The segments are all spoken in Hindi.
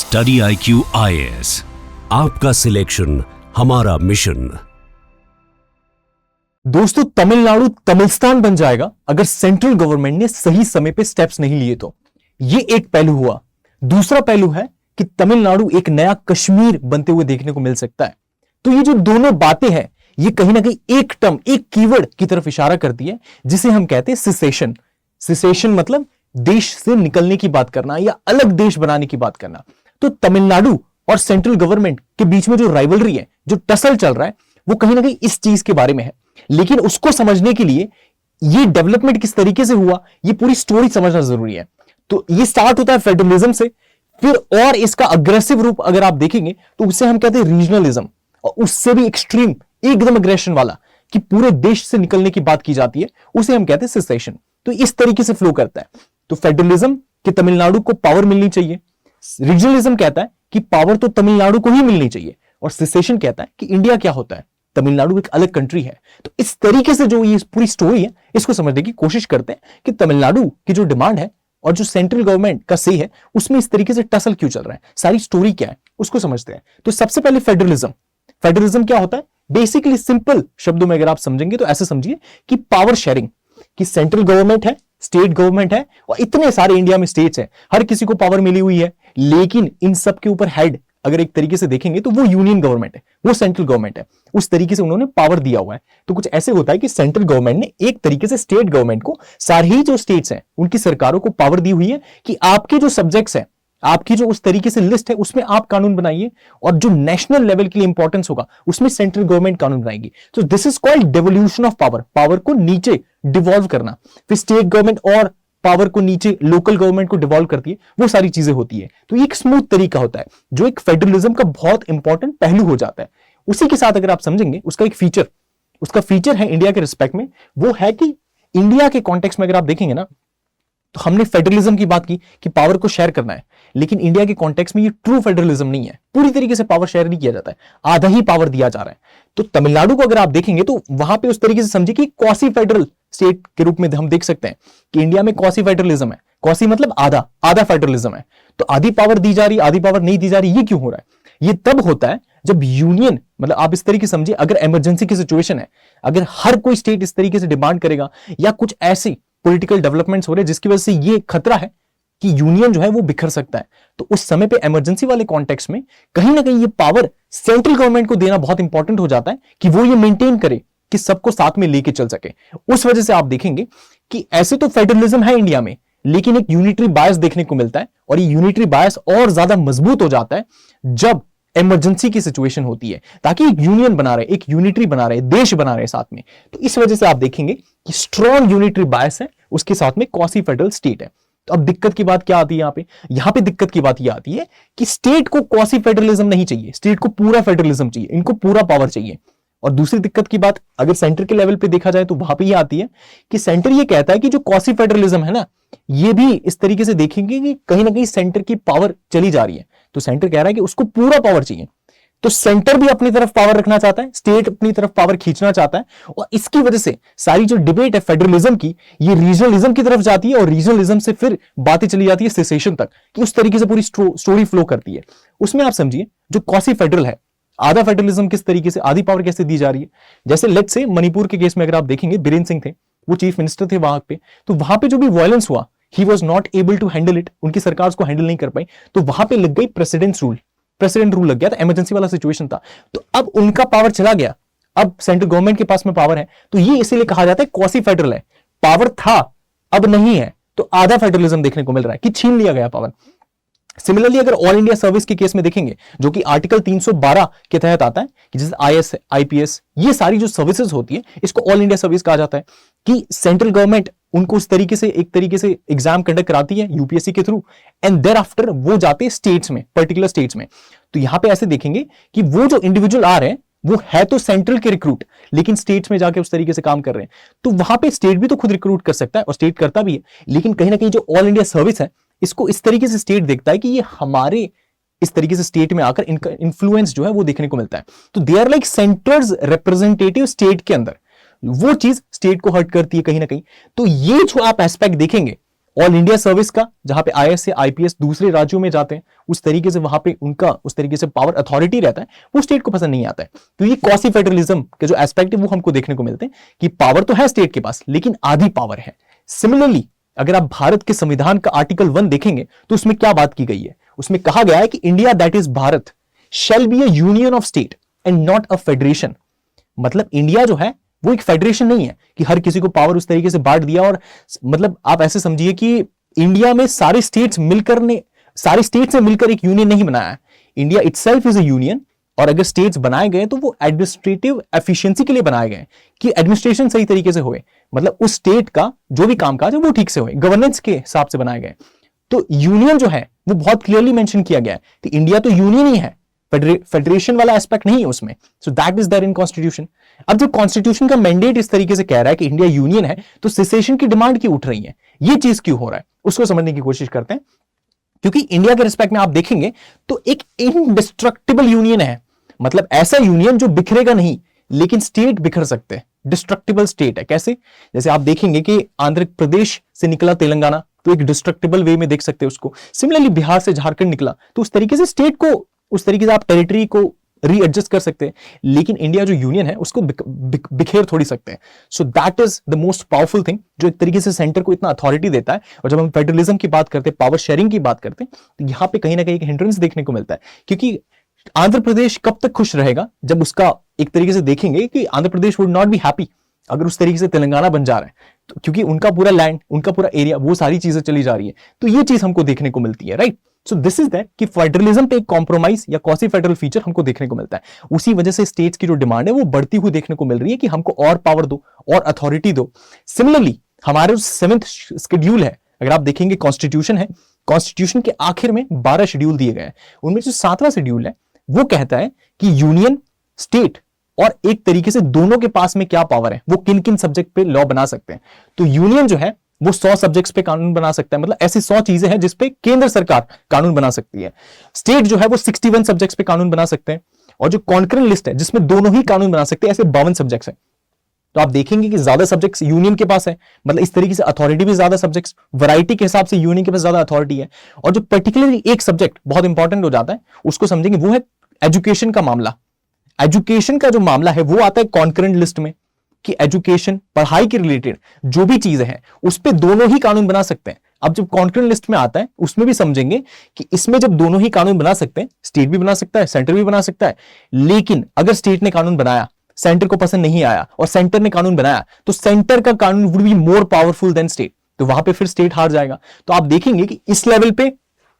स्टडी IQ IAS, आपका सिलेक्शन हमारा मिशन। दोस्तों, तमिलनाडु तमिलस्तान बन जाएगा अगर सेंट्रल गवर्नमेंट ने सही समय पे स्टेप्स नहीं लिए तो। ये एक पहलू हुआ। दूसरा पहलू है कि तमिलनाडु एक नया कश्मीर बनते हुए देखने को मिल सकता है। तो ये जो दोनों बातें हैं, ये कहीं ना कहीं एक टर्म, एक कीवर्ड की तरफ इशारा करती है, जिसे हम कहते हैं सिसेशन। सिसेशन मतलब देश से निकलने की बात करना या अलग देश बनाने की बात करना। तो तमिलनाडु और सेंट्रल गवर्नमेंट के बीच में जो राइवलरी है, जो टसल चल रहा है, वो कहीं ना कहीं इस चीज के बारे में है। लेकिन उसको समझने के लिए ये डेवलपमेंट किस तरीके से हुआ, ये पूरी स्टोरी समझना जरूरी है। तो ये स्टार्ट होता है फेडरलिज्म से, फिर और इसका अग्रेसिव रूप अगर आप देखेंगे तो उसे हम कहते हैं रीजनलिज्म, और उससे भी एक्सट्रीम, एकदम अग्रेशन वाला कि पूरे देश से निकलने की बात की जाती है, उसे हम कहते हैं सेसेशन। तो इस तरीके से फ्लो करता है। तो फेडरलिज्म कि तमिलनाडु को पावर मिलनी चाहिए, रीजनलिज्म कहता है कि पावर तो तमिलनाडु को ही मिलनी चाहिए, और सेसेशन कहता है कि इंडिया क्या होता है, तमिलनाडु एक अलग कंट्री है। तो इस तरीके से जो ये पूरी स्टोरी है, इसको समझने की कोशिश करते हैं कि तमिलनाडु की जो डिमांड है और जो सेंट्रल गवर्नमेंट का से है, उसमें इस तरीके से टसल क्यों चल रहा है, सारी स्टोरी क्या है, उसको समझते हैं। तो सबसे पहले फेडरलिज्म। फेडरलिज्म क्या होता है? बेसिकली सिंपल शब्दों में अगर आप समझेंगे तो ऐसे समझिए कि पावर शेयरिंग, कि सेंट्रल गवर्नमेंट है, स्टेट गवर्नमेंट है, और इतने सारे इंडिया में स्टेट्स हैं, हर किसी को पावर मिली हुई है, लेकिन इन सब के ऊपर हेड अगर एक तरीके से देखेंगे तो वो यूनियन गवर्नमेंट है, वो सेंट्रल गवर्नमेंट है। उस तरीके से उन्होंने पावर दिया हुआ है। तो कुछ ऐसे होता है कि सेंट्रल गवर्नमेंट ने एक तरीके से स्टेट गवर्नमेंट को, सारी ही जो स्टेट्स हैं उनकी सरकारों को पावर दी हुई है कि आपके जो सब्जेक्ट्स हैं, आपकी जो उस तरीके से लिस्ट है, उसमें आप कानून बनाइए, और जो नेशनल लेवल के लिए इंपॉर्टेंस होगा उसमें सेंट्रल गवर्नमेंट कानून बनाएगी। तो this is called devolution of power, power को नीचे डिवॉल्व करना। फिर स्टेट गवर्नमेंट और पावर को नीचे लोकल गवर्नमेंट को डिवॉल्व करती है, वो सारी चीजें होती है। तो ये एक स्मूथ तरीका होता है, जो एक फेडरलिज्म का बहुत इंपॉर्टेंट पहलू हो जाता है। उसी के साथ अगर आप समझेंगे उसका एक फीचर, उसका फीचर है इंडिया के रिस्पेक्ट में, वो है कि इंडिया के कॉन्टेक्स्ट में अगर आप देखेंगे ना, तो हमने फेडरलिज्म की बात की कि पावर को शेयर करना है, लेकिन इंडिया के कॉन्टेक्स्ट में ये ट्रू फेडरलिज्म नहीं है। पूरी तरीके से पावर शेयर नहीं किया जाता है, आधा ही पावर दिया जा रहा है। तो तमिलनाडु को अगर आप देखेंगे तो वहां पे उस तरीके से समझिए कि क्वासी फेडरल स्टेट के रूप में हम देख सकते हैं कि इंडिया में क्वासी फेडरलिज्म है। क्वासी मतलब आधा, आधा फेडरलिज्म है। तो आधी पावर दी जा रही, आधी पावर नहीं दी जा रही, ये क्यों हो रहा है? ये तब होता है जब यूनियन, मतलब आप इस तरीके से समझिए, अगर इमरजेंसी की सिचुएशन है, अगर हर कोई स्टेट इस तरीके से डिमांड करेगा, या कुछ ऐसी पॉलिटिकल डेवलपमेंट्स हो रहे हैं जिसकी वजह से ये खतरा है कि यूनियन जो है वो बिखर सकता है, तो उस समय पे इमरजेंसी वाले कॉन्टेक्स्ट में कहीं ना कहीं ये पावर सेंट्रल गवर्नमेंट को देना बहुत इंपॉर्टेंट हो जाता है कि वो ये मेंटेन करे कि सबको साथ में लेके चल सके। उस वजह से आप देखेंगे कि ऐसे तो फेडरलिज्म है इंडिया में, लेकिन एक यूनिटरी बायस देखने को मिलता है, और ये यूनिटरी बायस और ज्यादा मजबूत हो जाता है जब इमरजेंसी की सिचुएशन होती है, ताकि एक यूनियन बना रहे, एक यूनिटरी बना रहे, देश बना रहे साथ में। तो इस वजह से आप देखेंगे कि स्ट्रॉन्ग यूनिटरी बायस है, उसके साथ में क्वासी फेडरल स्टेट है। तो अब दिक्कत की बात क्या आती है यहां पे दिक्कत की बात यह आती है कि स्टेट को क्वासी फेडरलिज्म नहीं चाहिए, स्टेट को पूरा फेडरलिज्म चाहिए, इनको पूरा पावर चाहिए। और दूसरी दिक्कत की बात अगर सेंटर के लेवल पे देखा जाए तो वहां पे ये आती है कि सेंटर ये कहता है कि जो क्वासी फेडरलिज्म है ना, ये भी इस तरीके से देखेंगे कि कहीं ना कहीं सेंटर की पावर चली जा रही है। तो सेंटर कह रहा है कि उसको पूरा पावर चाहिए। तो सेंटर भी अपनी तरफ पावर रखना चाहता है, स्टेट अपनी तरफ पावर खींचना चाहता है, और इसकी वजह से सारी जो डिबेट है फेडरलिज्म की, ये रीजनलिज्म की तरफ जाती है, और रीजनलिज्म से फिर बातें चली जाती है सेसेशन तक, कि उस तरीके से पूरी स्टोरी फ्लो करती है। उसमें आप समझिए जो क्वासी फेडरल है, आधा फेडरलिज्म किस तरीके से, आधी पावर कैसे दी जा रही है। जैसे लेट्स से मणिपुर के केस में अगर आप देखेंगे, बीरेन सिंह थे, वो चीफ मिनिस्टर थे वहां पे, तो वहां पे जो भी वायलेंस हुआ, he was not able to handle it, उनकी सरकार उसको हैंडल नहीं कर पाई, तो वहां पे लग गई प्रेसिडेंट रूल लग गया था, इमरजेंसी वाला सिचुएशन था। तो अब उनका पावर चला गया, अब सेंट्रल गवर्नमेंट के पास में पावर है, तो ये इसीलिए कहा जाता है क्वासी फेडरल है। पावर था, अब नहीं है, तो आधा फेडरलिज्म देखने को मिल रहा है कि छीन लिया गया पावर। सिमिलरली अगर ऑल इंडिया सर्विस के केस में देखेंगे, जो कि आर्टिकल 312 के तहत आता है, कि जैसे IAS, IPS, ये सारी जो सर्विसेज होती है, इसको ऑल इंडिया सर्विस कहा जाता है, कि सेंट्रल गवर्नमेंट उनको उस तरीके से, एक तरीके से एग्जाम कंडक्ट कराती है यूपीएससी के थ्रू, एंड देयर आफ्टर वो जाते हैं स्टेट्स में, पर्टिकुलर स्टेट्स में। तो यहां पे ऐसे देखेंगे कि वो जो इंडिविजुअल आ रहे हैं वो है तो सेंट्रल के रिक्रूट, लेकिन स्टेट्स में जाके उस तरीके से काम कर रहे हैं। तो वहां पे स्टेट भी तो खुद रिक्रूट कर सकता है, और स्टेट करता भी है, लेकिन कहीं ना कहीं जो ऑल इंडिया सर्विस है, इसको इस तरीके से स्टेट देखता है कि ये हमारे इस तरीके से स्टेट में आकर इनका इन्फ्लुएंस जो है वो देखने को मिलता है। तो they are like centres representative state के अंदर, वो चीज स्टेट को हर्ट करती है कहीं ना कहीं। तो ये जो आप एस्पेक्ट देखेंगे ऑल इंडिया सर्विस का, जहां पे आईएएस से आईपीएस दूसरे राज्यों में जाते हैं, उस तरीके से वहां पे उनका उस तरीके से पावर अथॉरिटी रहता है, वो स्टेट को पसंद नहीं आता है। तो ये क्वासी फेडरलिज्म के जो एस्पेक्ट है वो हमको देखने को मिलते हैं कि पावर तो है स्टेट के पास, लेकिन आधी पावर है। सिमिलरली अगर आप भारत के संविधान का आर्टिकल 1 देखेंगे तो उसमें क्या बात की गई है, उसमें कहा गया है कि India that is Bharat shall be a union of state and not a federation. मतलब इंडिया जो है वो एक फेडरेशन नहीं है कि हर किसी को पावर उस तरीके से बांट दिया, और मतलब आप ऐसे समझिए कि इंडिया में सारे स्टेट्स ने मिलकर एक यूनियन नहीं बनाया है। India itself is a union, और अगर स्टेट्स बनाए गए तो वो एडमिनिस्ट्रेटिव एफिशिएंसी के लिए बनाए गए कि एडमिनिस्ट्रेशन सही तरीके से होए, मतलब उस स्टेट का जो भी कामकाज है वो ठीक से होए, गवर्नेंस के हिसाब से बनाए गए। तो यूनियन जो है वो बहुत क्लियरली मेंशन किया गया है कि इंडिया तो यूनियन ही है, फेडरेशन वाला एस्पेक्ट नहीं है उसमें। So that is there in constitution. अब जब कॉन्स्टिट्यूशन का मैंडेट इस तरीके से कह रहा है कि इंडिया यूनियन है, तो सिसेशन की डिमांड क्यों उठ रही है, ये चीज क्यों हो रहा है, उसको समझने की कोशिश करते हैं। क्योंकि इंडिया के रिस्पेक्ट में आप देखेंगे तो एक इनडिस्ट्रक्टिबल यूनियन है, मतलब ऐसा यूनियन जो बिखरेगा नहीं, लेकिन स्टेट बिखर सकते हैं, डिस्ट्रक्टिबल स्टेट है। कैसे? जैसे आप देखेंगे कि आंध्र प्रदेश से निकला तेलंगाना, तो एक डिस्ट्रक्टिबल वे में देख सकते हैं उसको। सिमिलरली बिहार से झारखंड निकला, तो उस तरीके से स्टेट को, उस तरीके से आप टेरिटरी को रीएडजस्ट कर सकते हैं, लेकिन इंडिया जो यूनियन है उसको बिखेर थोड़ी सकते हैं। सो that is the most powerful thing, जो एक तरीके से सेंटर को इतना अथॉरिटी देता है। और जब हम फेडरलिज्म की बात करते हैं, पावर शेयरिंग की बात करते हैं, तो यहां पे कहीं ना कहीं एक हिंड्रेंस देखने को मिलता है। क्योंकि आंध्र प्रदेश कब तक खुश रहेगा, जब उसका एक तरीके से देखेंगे कि Andhra Pradesh would not be happy अगर उस तरीके से तेलंगाना बन जा रहा है, तो क्योंकि उनका पूरा लैंड, उनका पूरा एरिया, वो सारी चीजें चली जा रही है। तो ये चीज हमको देखने को मिलती है, right. So this is that कि फेडरलिज्म पे एक कॉम्प्रोमाइज या क्वासी फेडरल फीचर हमको देखने को मिलता है। उसी वजह से स्टेट्स की जो डिमांड है वो बढ़ती हुई देखने को मिल रही है कि हमको और पावर दो और अथॉरिटी दो। सिमिलरली हमारे 7th शेड्यूल है, अगर आप देखेंगे कॉन्स्टिट्यूशन है, कॉन्स्टिट्यूशन के आखिर में 12 शेड्यूल दिए गए हैं। उनमें जो 7वां शेड्यूल है वो कहता है कि यूनियन, स्टेट और एक तरीके से दोनों के पास में क्या पावर है, वो किन किन सब्जेक्ट पे लॉ बना सकते हैं। तो यूनियन जो है वो 100 सब्जेक्ट्स पे कानून बना सकता है, मतलब ऐसी 100 चीजें हैं जिसपे केंद्र सरकार कानून बना सकती है। स्टेट जो है वो 61 सब्जेक्ट्स पे कानून बना सकते हैं, और जो कॉन्करेंट लिस्ट है जिसमें दोनों ही कानून बना सकते हैं, ऐसे 52 सब्जेक्ट्स हैं। तो आप देखेंगे कि ज्यादा सब्जेक्ट्स यूनियन के पास है, मतलब इस तरीके से अथॉरिटी भी ज्यादा सब्जेक्ट्स, वैरायटी के हिसाब से यूनियन के पास ज्यादा अथॉरिटी है। और जो पर्टिकुलरली एक सब्जेक्ट बहुत इंपॉर्टेंट हो जाता है, उसको समझेंगे, वो है एजुकेशन का मामला। एजुकेशन का जो मामला है वो आता है कॉन्करेंट लिस्ट में, कि एजुकेशन, पढ़ाई के रिलेटेड जो भी चीजें हैं उस पे दोनों ही कानून बना सकते हैं। अब जब कॉन्करेंट लिस्ट में आता है उसमें भी समझेंगे कि इसमें जब दोनों ही कानून बना सकते हैं, स्टेट भी बना सकता है, सेंटर भी बना सकता है, लेकिन अगर स्टेट ने कानून बनाया, सेंटर को पसंद नहीं आया, और सेंटर ने कानून बनाया, तो सेंटर का कानून would be more powerful than state, तो वहां पे फिर स्टेट हार जाएगा। तो आप देखेंगे कि इस लेवल पे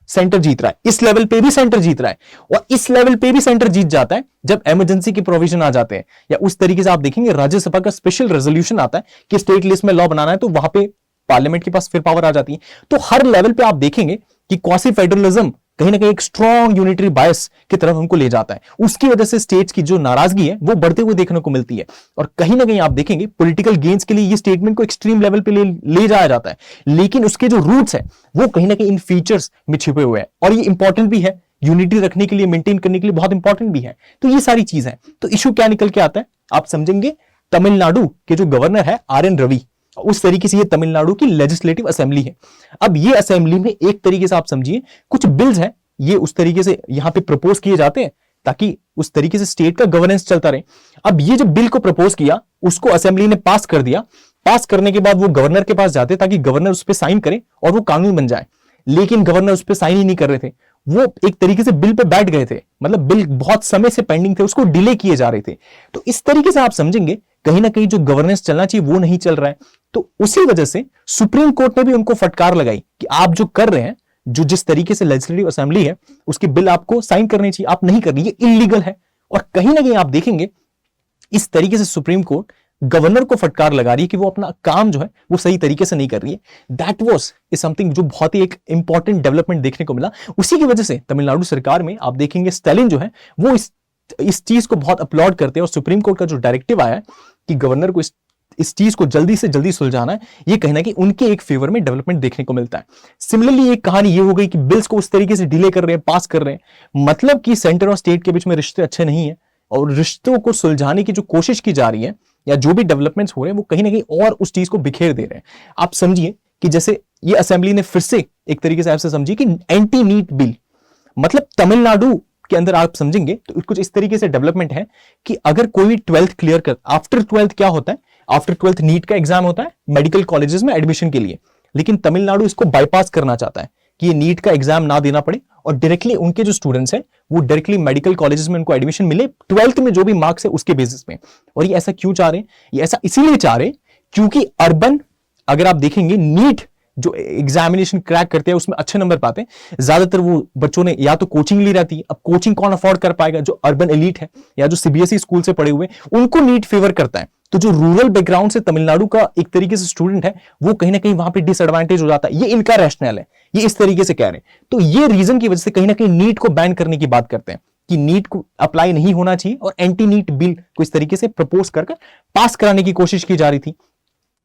सेंटर जीत रहा है, इस लेवल पे भी सेंटर जीत रहा है, और इस लेवल पे भी सेंटर जीत जाता है जब इमरजेंसी के प्रोविजन आ जाते हैं, या उस तरीके से आप देखेंगे राज्यसभा का स्पेशल रेजोल्यूशन आता है कि स्टेट लिस्ट में लॉ बनाना है, तो वहां पे पार्लियामेंट के पास फिर पावर आ जाती है। तो हर लेवल पे आप देखेंगे कि क्वासी फेडरलिज्म कहीं ना कहीं एक स्ट्रॉन्ग यूनिटरी बायस की तरफ हमको ले जाता है। उसकी वजह से स्टेट्स की जो नाराजगी है वो बढ़ते हुए देखने को मिलती है, और कहीं ना कहीं आप देखेंगे पॉलिटिकल गेन्स के लिए ये स्टेटमेंट को एक्सट्रीम लेवल पे ले जाया जाता है, लेकिन उसके जो रूट्स है वो कहीं ना कहीं इन फीचर्स में छिपे हुए हैं, और ये इंपॉर्टेंट भी है, यूनिटी रखने के लिए, मेंटेन करने के लिए बहुत इंपॉर्टेंट भी है। तो ये सारी चीज है। तो इशू क्या निकल के आता है, आप समझेंगे तमिलनाडु के जो गवर्नर है RN रवि, उस तरीके से ये तमिलनाडु की लेजिस्लेटिव असेंबली है। अब ये असेंबली में एक तरीके से आप समझिए कुछ बिल्स हैं, ये उस तरीके से यहां पे प्रपोज किए जाते हैं ताकि उस तरीके से स्टेट का गवर्नेंस चलता रहे। अब ये जो बिल को प्रपोज किया उसको असेंबली ने पास कर दिया, पास करने के बाद वो गवर्नर के पास जाते ताकि गवर्नर उस पर साइन करे और वो कानून बन जाए, लेकिन गवर्नर उस पर साइन ही नहीं कर रहे थे। वो एक तरीके से बिल पे बैठ गए थे, मतलब बिल बहुत समय से पेंडिंग थे, उसको डिले किए जा रहे थे। तो इस तरीके से आप समझेंगे कहीं ना कहीं जो गवर्नेंस चलना चाहिए वो नहीं चल रहा है। तो उसी वजह से सुप्रीम कोर्ट ने भी उनको फटकार लगाई कि आप जो कर रहे हैं, जो जिस तरीके से लेजिस्लेटिव असेंबली है उसकी बिल आपको साइन करनी चाहिए, आप नहीं कर रही, ये इलीगल है। और कहीं ना कहीं आप देखेंगे इस तरीके से सुप्रीम कोर्ट गवर्नर को फटकार लगा रही है कि वो अपना काम जो है वो सही तरीके से नहीं कर रही है। दैट वाज इज समथिंग जो बहुत ही एक इंपॉर्टेंट डेवलपमेंट देखने को मिला। उसी की वजह से तमिलनाडु सरकार में आप देखेंगे स्टालिन जो है वो इस चीज को बहुत अपलॉड करते हैं, और सुप्रीम कोर्ट का जो डायरेक्टिव आया है कि गवर्नर को इस चीज को जल्दी से जल्दी सुलझाना है, ये कहीं ना कहीं उनके एक फेवर में डेवलपमेंट देखने को मिलता है। सिमिलरली एक कहानी ये हो गई कि बिल्स को उस तरीके से डिले कर रहे हैं, पास कर रहे हैं, मतलब कि सेंटर और स्टेट के बीच में रिश्ते अच्छे नहीं है, और रिश्तों को सुलझाने की जो कोशिश की जा रही है या जो भी डेवलपमेंट्स हो रहे हैं वो कहीं ना कहीं और उस चीज को बिखेर दे रहे हैं। आप समझिए कि जैसे ये असेंबली ने फिर से एक तरीके से आपसे समझी कि एंटी नीट बिल, मतलब तमिलनाडु के अंदर आप समझेंगे तो कुछ इस तरीके से डेवलपमेंट है कि अगर कोई 12th क्लियर कर, आफ्टर 12th क्या होता है, आफ्टर 12th नीट का एग्जाम होता है मेडिकल कॉलेजेस में एडमिशन के लिए, लेकिन तमिलनाडु इसको बाईपास करना चाहता है कि ये नीट का एग्जाम ना देना पड़े और डायरेक्टली उनके जो स्टूडेंट्स हैं वो डायरेक्टली मेडिकल कॉलेजेस में उनको एडमिशन मिले 12th में जो भी मार्क्स है उसके बेसिस पे। और ये ऐसा क्यों चाह रहे हैं? ये ऐसा इसीलिए चाह रहे हैं क्योंकि अर्बन, अगर आप देखेंगे नीट जो एग्जामिनेशन क्रैक करते हैं उसमें अच्छे नंबर पाते हैं, ज्यादातर वो बच्चों ने या तो कोचिंग ली रहती है। अब कोचिंग कौन अफोर्ड कर पाएगा? जो अर्बन एलीट है या जो सीबीएसई स्कूल से पढ़े हुए, उनको नीट फेवर करता है। तो जो रूरल बैकग्राउंड से तमिलनाडु का एक तरीके से स्टूडेंट है वो कहीं ना कहीं वहां पे डिसएडवांटेज हो जाता है। ये इनका रैशनल है, ये इस तरीके से कह रहे हैं। तो ये रीजन की वजह से कहीं ना कहीं नीट को बैन करने की बात करते हैं कि नीट को अप्लाई नहीं होना चाहिए और एंटी नीट बिल को इस तरीके से प्रपोज कर पास कराने की कोशिश की जा रही थी।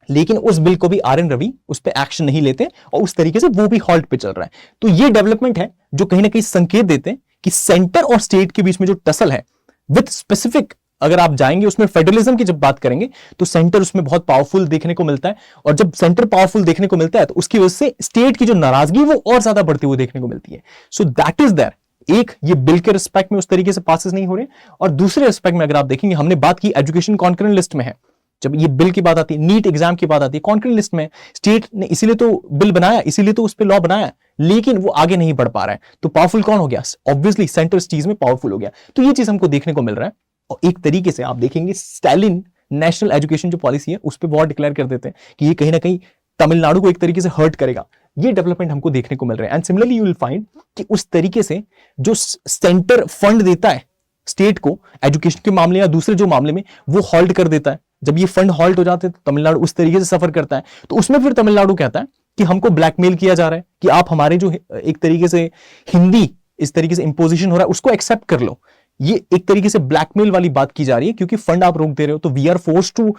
लेकिन उस बिल को भी आर.एन. रवि उस पर एक्शन नहीं लेते और उस तरीके से वो भी हॉल्ट पे चल रहा है। तो ये डेवलपमेंट है जो कहीं ना कहीं संकेत देते हैं कि सेंटर और स्टेट के बीच में जो टसल है विद स्पेसिफिक, अगर आप जाएंगे उसमें फेडरलिज्म की जब बात करेंगे तो सेंटर उसमें बहुत पावरफुल देखने को मिलता है, और जब सेंटर पावरफुल देखने को मिलता है तो उसकी वजह से स्टेट की जो नाराजगी वो और ज्यादा बढ़ती हुई देखने को मिलती है। So that is there. एक, ये बिल के रिस्पेक्ट में उस तरीके से पासेस नहीं हो रहे, और दूसरे रिस्पेक्ट में अगर आप देखेंगे, हमने बात की एजुकेशन कॉन्करेंट लिस्ट में है, जब ये बिल की बात आती है, नीट एग्जाम की बात आती है, कॉन्करेंट लिस्ट में स्टेट ने इसीलिए तो बिल बनाया, इसीलिए तो उस पर लॉ बनाया, लेकिन वो आगे नहीं बढ़ पा रहा है। तो पावरफुल कौन हो गया? ऑब्वियसली सेंटर इस चीज में पावरफुल हो गया। तो ये चीज हमको देखने को मिल रहा है। और एक तरीके से आप देखेंगे स्टालिन नेशनल एजुकेशन जो पॉलिसी है उस पर वॉर डिक्लेयर कर देते हैं कि ये कहीं ना कहीं तमिलनाडु को एक तरीके से हर्ट करेगा। ये डेवलपमेंट हमको देखने को मिल रहा है। And similarly you will find कि उस तरीके से जो सेंटर फंड देता है स्टेट को एजुकेशन के मामले या दूसरे जो मामले में, वो हॉल्ट कर देता है। जब ये फंड हॉल्ट हो जाते हैं तो तमिलनाडु उस तरीके से सफर करता है। तो उसमें फिर तमिलनाडु कहता है कि हमको ब्लैकमेल किया जा रहा है कि आप हमारे जो एक तरीके से हिंदी इस तरीके से इंपोजिशन हो रहा है उसको एक्सेप्ट कर लो। ये एक तरीके से ब्लैकमेल वाली बात की जा रही है क्योंकि फंड आप रोक दे रहे हो, तो we are force to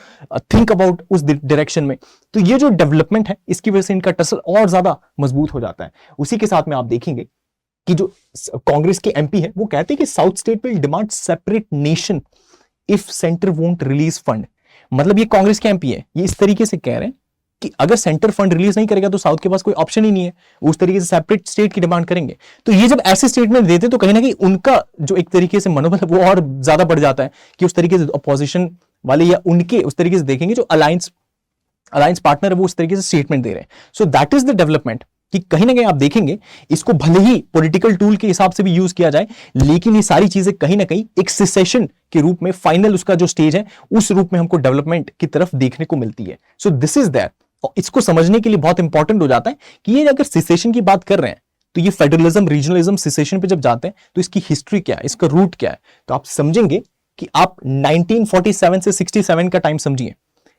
think about उस डायरेक्शन में। तो ये जो डेवलपमेंट है इसकी वजह से इनका टसल और ज्यादा मजबूत हो जाता है। उसी के साथ में आप देखेंगे कि जो कांग्रेस के एमपी है वो कहते हैं कि south state will demand separate nation if centre won't release fund. मतलब ये कांग्रेस के एमपी है, ये इस तरीके से कह रहे हैं कि अगर सेंटर फंड रिलीज नहीं करेगा तो साउथ के पास कोई ऑप्शन ही नहीं है, उस तरीके से सेपरेट स्टेट की डिमांड करेंगे। तो ये जब ऐसे स्टेटमेंट देते तो कहीं ना कहीं उनका जो एक तरीके से मनोबल है वो और ज्यादा बढ़ जाता है कि उस तरीके से अपोजिशन वाले या उनके उस तरीके से देखेंगे जो अलायंस पार्टनर है वो उस तरीके से स्टेटमेंट दे रहे हैं। सो दैट इज द डेवलपमेंट कि कहीं ना कहीं आप देखेंगे इसको भले ही पॉलिटिकल टूल के हिसाब से भी यूज किया जाए, लेकिन ये सारी चीजें कहीं ना कहीं एक सिसेशन के रूप में फाइनल उसका जो स्टेज है उस रूप में हमको डेवलपमेंट की तरफ देखने को मिलती है। So this is that. और इसको समझने के लिए बहुत इंपॉर्टेंट हो जाता है कि ये अगर सिसेशन की बात कर रहे हैं तो ये फेडरलिज्म, रीजनलिज्म, सिसेशन पे जब जाते हैं तो इसकी हिस्ट्री क्या है, इसका रूट क्या है, तो आप समझेंगे कि आप 1947 से 67 का टाइम समझिए।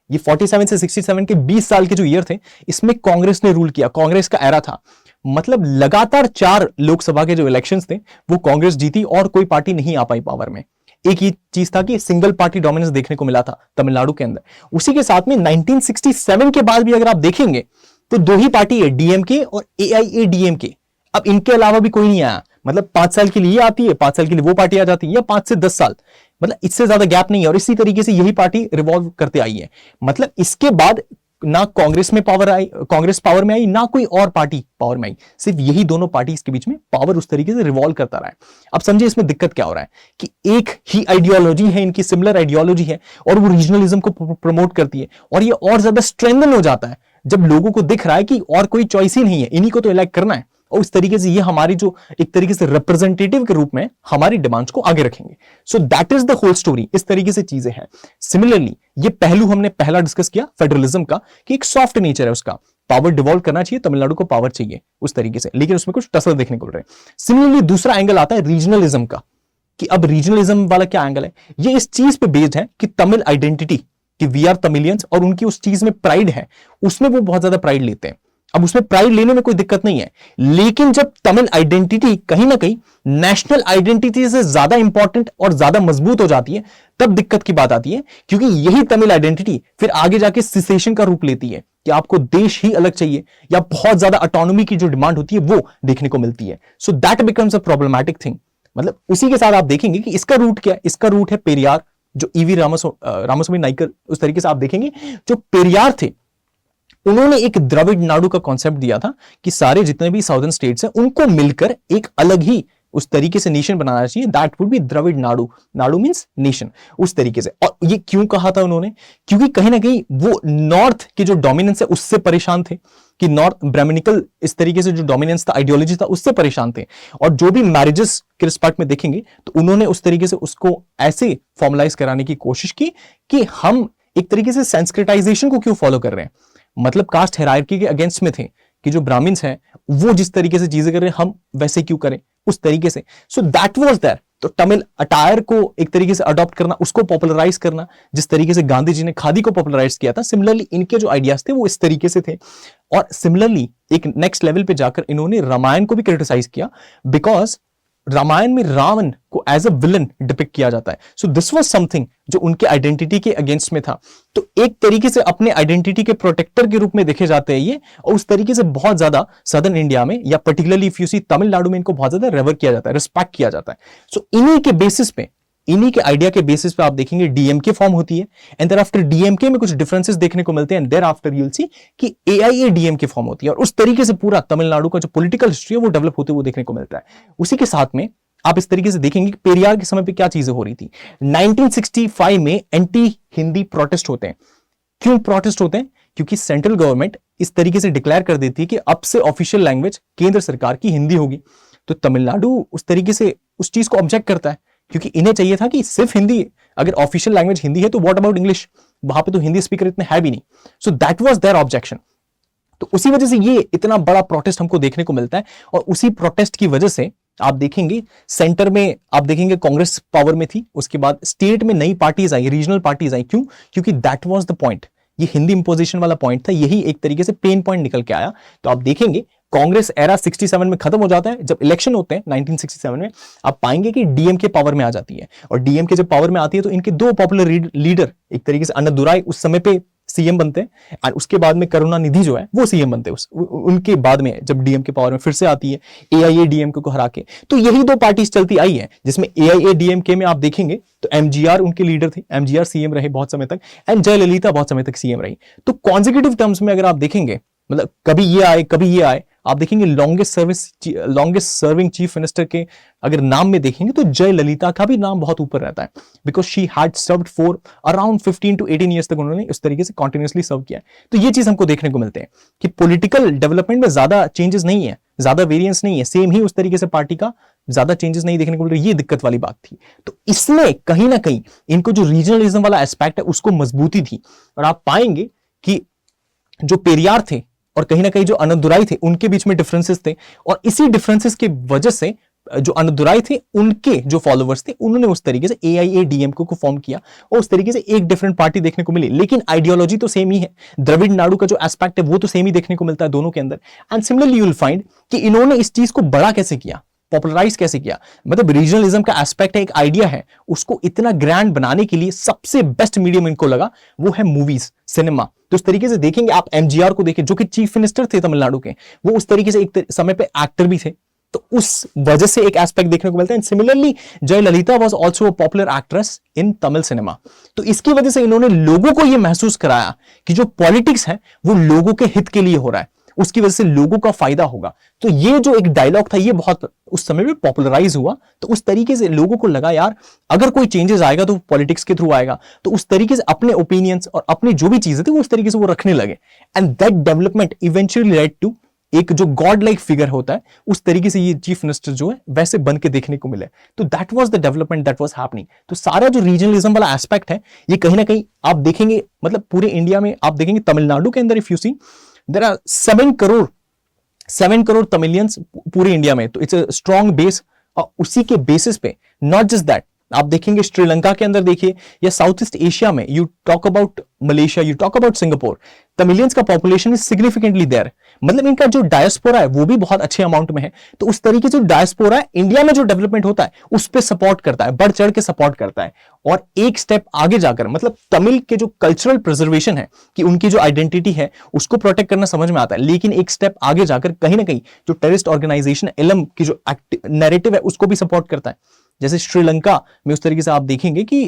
ये 47 से 67 के 20 साल के जो ईयर थे इसमें कांग्रेस ने रूल किया, कांग्रेस का एरा था। मतलब लगातार 4 लोकसभा के जो इलेक्शंस थे वो कांग्रेस जीती और कोई पार्टी नहीं आ पाई पावर में। एक ही चीज था कि सिंगल पार्टी डोमिनेंस देखने को मिला था तमिलनाडु के अंदर। उसी के साथ में 1967 के बाद भी अगर आप देखेंगे तो 2 ही पार्टी है, डीएमके और एआईएडीएमके। अब इनके अलावा भी कोई नहीं आया। मतलब 5 साल के लिए आती है, 5 साल के लिए वो पार्टी आ जाती है, या 5 से 10 साल, मतलब इससे ज्यादा गैप नहीं है। और इसी तरीके से यही पार्टी रिवॉल्व करते आई है। मतलब इसके बाद ना कांग्रेस में पावर आई, कांग्रेस पावर में आई, ना कोई और पार्टी पावर में आई, सिर्फ यही दोनों पार्टी के बीच में पावर उस तरीके से रिवॉल्व करता रहा है। अब समझिए इसमें दिक्कत क्या हो रहा है कि एक ही आइडियोलॉजी है, इनकी सिमिलर आइडियोलॉजी है और वो रीजनलिज्म को प्रमोट करती है। और ये और ज्यादा स्ट्रेंथन हो जाता है जब लोगों को दिख रहा है कि और कोई चॉइस ही नहीं है, इन्हीं को तो इलेक्ट करना है। और इस तरीके से ये हमारी जो एक तरीके से रिप्रेजेंटेटिव के रूप में हमारी डिमांड्स को आगे रखेंगे। So that is the whole story. इस तरीके से चीजें हैं। सिमिलरली ये पहलू हमने पहला डिस्कस किया फेडरलिज्म का कि एक सॉफ्ट नेचर है उसका, पावर डिवॉल्व करना चाहिए, तमिलनाडु को पावर चाहिए उस तरीके से, लेकिन उसमें कुछ टसल देखने को मिल रहे हैं। सिमिलरली दूसरा एंगल आता है रीजनलिज्म का कि अब रीजनलिज्म वाला क्या एंगल है, ये इस चीज पे बेस्ड है कि तमिल आइडेंटिटी कि वी आर तमिलियंस और उनकी उस चीज में प्राइड है, उसमें वो बहुत ज्यादा प्राइड लेते हैं। अब उसमें प्राइड लेने में कोई दिक्कत नहीं है, लेकिन जब तमिल आइडेंटिटी कहीं ना कहीं नेशनल आइडेंटिटी से ज्यादा इंपॉर्टेंट और ज्यादा मजबूत हो जाती है तब दिक्कत की बात आती है, क्योंकि यही तमिल आइडेंटिटी फिर आगे जाके सिसेशन का रूप लेती है कि आपको देश ही अलग चाहिए या बहुत ज्यादा ऑटोनॉमी की जो डिमांड होती है वो देखने को मिलती है। So that becomes a problematic thing. मतलब उसी के साथ आप देखेंगे कि इसका रूट क्या है, इसका रूट है पेरियार, जो ईवी रामास्वामी नाइकर, उस तरीके से आप देखेंगे जो पेरियार थे उन्होंने एक द्रविड़ नाडु का कॉन्सेप्ट दिया था कि सारे जितने भी साउदर्न स्टेट्स हैं उनको मिलकर एक अलग ही उस तरीके से नेशन बनाना चाहिए, that would be Dravida Nadu. Nadu means nation, उस तरीके से। और ये क्यों कहा था उन्होंने? क्योंकि कहीं ना कहीं वो नॉर्थ के जो डोमिनेंस है उससे परेशान थे, कि नॉर्थ ब्राह्मणिकल इस तरीके से जो डोमिनेंस था, आइडियोलॉजी था, उससे परेशान थे। और जो भी मैरिजेस के रिस्पेक्ट में देखेंगे तो उन्होंने उस तरीके से उसको ऐसे फॉर्मलाइज कराने की कोशिश की कि हम एक तरीके से संस्कृताइजेशन को क्यों फॉलो कर रहे हैं, मतलब कास्ट हायरार्की के अगेंस्ट में थे कि जो ब्राह्मण्स हैं वो जिस तरीके से चीजें कर रहे हैं हम वैसे क्यों करें, उस तरीके से। So that was there. तो तमिल अटायर को एक तरीके से अडॉप्ट करना, उसको पॉपुलराइज करना, जिस तरीके से गांधी जी ने खादी को पॉपुलराइज किया था, सिमिलरली इनके जो आइडियाज थे वो इस तरीके से थे। और सिमिलरली एक नेक्स्ट लेवल पे जाकर इन्होंने रामायण को भी क्रिटिसाइज किया, बिकॉज रामायण में रावण को एज अ विलन डिपिक्ट किया जाता है। सो दिस वाज समथिंग जो उनके आइडेंटिटी के अगेंस्ट में था। तो एक तरीके से अपने आइडेंटिटी के प्रोटेक्टर के रूप में देखे जाते हैं ये, और उस तरीके से बहुत ज्यादा सदर्न इंडिया में या पर्टिकुलरली इफ यू सी तमिलनाडु में इनको बहुत ज्यादा रेवर किया जाता है, रिस्पेक्ट किया जाता है। सो इन्हीं के बेसिस पे, इन्हीं के आइडिया के बेसिस पे आप देखेंगे डीएमके फॉर्म होती है, एंड देयर आफ्टर डीएमके में कुछ डिफरेंसेस देखने को मिलते हैं, and thereafter you will see कि एआईएडीएमके फॉर्म होती है। और उस तरीके से पूरा तमिलनाडु का जो पॉलिटिकल हिस्ट्री है वो डेवलप होते हुए देखने को मिलता है। उसी के साथ में आप इस तरीके से देखेंगे कि पेरियार के समय पे क्या चीजें हो रही थी। 1965 में एंटी हिंदी प्रोटेस्ट होते हैं। क्यों प्रोटेस्ट होते हैं? क्योंकि सेंट्रल गवर्नमेंट इस तरीके से डिक्लेयर कर देती है कि अब से ऑफिशियल लैंग्वेज केंद्र सरकार की हिंदी होगी। तो तमिलनाडु उस तरीके से उस चीज को ऑब्जेक्ट करता है, क्योंकि इन्हें चाहिए था कि सिर्फ हिंदी, अगर ऑफिशियल लैंग्वेज हिंदी है तो व्हाट अबाउट इंग्लिश, वहां पे तो हिंदी स्पीकर इतने है भी नहीं। So that was there objection. तो उसी वजह से ये इतना बड़ा प्रोटेस्ट हमको देखने को मिलता है, और उसी प्रोटेस्ट की वजह से आप देखेंगे सेंटर में आप देखेंगे कांग्रेस पावर में थी, उसके बाद स्टेट में नई parties I, regional parties I. क्यों? क्योंकि दैट वाज द पॉइंट, ये हिंदी इंपोजिशन वाला पॉइंट था, यही एक तरीके से पेन पॉइंट निकल के आया। तो आप देखेंगे कांग्रेस एरा 67 में खत्म हो जाता है, जब इलेक्शन होते हैं 1967 में आप पाएंगे कि डीएमके पावर में आ जाती है। और डीएमके जब पावर में आती है तो इनके दो पॉपुलर लीडर, एक तरीके से अन्नादुराई उस समय पे सीएम बनते हैं, और उसके बाद में करुणानिधि जो है वो सीएम बनते हैं उनके बाद में, जब डीएमके पावर में फिर से आती है एआईएडीएमके को हरा के। तो यही दो पार्टीज चलती आई है, जिसमें एआईएडीएमके में आप देखेंगे तो एमजीआर उनके लीडर थे, एमजीआर सीएम रहे बहुत समय तक, एंड जयललिता बहुत समय तक सीएम रही। तो कॉन्जिक्यूटिव टर्म्स में अगर आप देखेंगे, मतलब कभी ये आए कभी ये आए, आप देखेंगे लॉन्गेस्ट सर्विंग चीफ मिनिस्टर के अगर नाम में देखेंगे तो जयललिता का भी नाम बहुत ऊपर रहता है, because she had served for around 15 to 18 years तक उन्होंने उस तरीके से कॉन्टिन्यूसली सर्व किया है। तो ये चीज हमको देखने को मिलते हैं कि पॉलिटिकल डेवलपमेंट में ज्यादा चेंजेस नहीं है, ज्यादा वेरिएंस नहीं है, सेम ही उस तरीके से पार्टी का ज्यादा चेंजेस नहीं देखने को मिल रहा। ये दिक्कत वाली बात थी। तो इसमें कहीं ना कहीं इनको जो रीजनलिज्म वाला एस्पेक्ट है उसको मजबूती थी, और आप पाएंगे कि जो पेरियार थे और कहीं ना कहीं जो अन्नादुराई थे उनके बीच में डिफरेंसेस थे, और इसी डिफरेंसेस की वजह से जो अन्नादुराई थे उनके जो फॉलोवर्स थे उन्होंने उस तरीके से एआईएडीएमके को फॉर्म किया, और उस तरीके से एक डिफरेंट पार्टी देखने को मिली, लेकिन आइडियोलॉजी तो सेम ही है। द्रविड़ नाडु का जो एस्पेक्ट है वो तो सेम ही देखने को मिलता है दोनों के अंदर। And similarly you will find कि इन्होंने इस चीज को बड़ा कैसे किया, पॉपुलराइज कैसे किया, मतलब रीजनलिज्म का एस्पेक्ट है, एक आइडिया है, उसको इतना ग्रैंड बनाने के लिए सबसे बेस्ट मीडियम इनको लगा वो है मूवीज, सिनेमा। तो उस तरीके से देखेंगे आप एमजीआर को देखें जो कि चीफ मिनिस्टर थे तमिलनाडु के, वो उस तरीके से एक समय पे एक्टर भी थे, तो उस वजह से एक एस्पेक्ट देखने को मिलता है। Similarly Jayalalithaa was also a popular actress in Tamil cinema. तो इसकी वजह से इन्होंने लोगों को यह महसूस कराया कि जो पॉलिटिक्स है वो लोगों के हित के लिए हो रहा है, उसकी वजह से लोगों का फायदा होगा। तो ये जो एक डायलॉग था ये बहुत उस समय में पॉपुलराइज हुआ। तो उस तरीके से लोगों को लगा यार अगर कोई चेंजेस आएगा तो पॉलिटिक्स के थ्रू आएगा, तो उस तरीके से अपने ओपिनियंस और अपनी जो भी चीजें थी वो उस तरीके से वो रखने लगे। And that development eventually led to एक जो गॉड लाइक फिगर होता है उस तरीके से ये चीफ मिनिस्टर जो है वैसे बन के देखने को मिले। तो that was the development that was happening. तो सारा जो रीजनलिज्म वाला एस्पेक्ट है ये कहीं ना कहीं आप देखेंगे, मतलब पूरे इंडिया में आप देखेंगे तमिलनाडु के अंदर if you see there are 7 crore Tamilians पूरे इंडिया में, तो इट्स अ स्ट्रॉन्ग बेस। और उसी के बेसिस पे नॉट जस्ट दैट आप देखेंगे श्रीलंका के अंदर देखिए, या साउथ ईस्ट एशिया में you talk about Malaysia, you talk about Singapore, Tamilians का पॉपुलेशन इज सिग्निफिकेंटली देयर, मतलब इनका जो डायस्पोरा है वो भी बहुत अच्छे अमाउंट में है। तो उस तरीके से डायस्पोरा है इंडिया में जो डेवलपमेंट होता है उस पर सपोर्ट करता है, बढ़ चढ़ के सपोर्ट करता है। और एक स्टेप आगे जाकर मतलब तमिल के जो कल्चरल प्रिजर्वेशन है कि उनकी जो आइडेंटिटी है उसको प्रोटेक्ट करना समझ में आता है, लेकिन एक स्टेप आगे जाकर कहीं ना कहीं जो टेररिस्ट ऑर्गेनाइजेशन एलम की जो नैरेटिव है उसको भी सपोर्ट करता है। जैसे श्रीलंका में उस तरीके से आप देखेंगे कि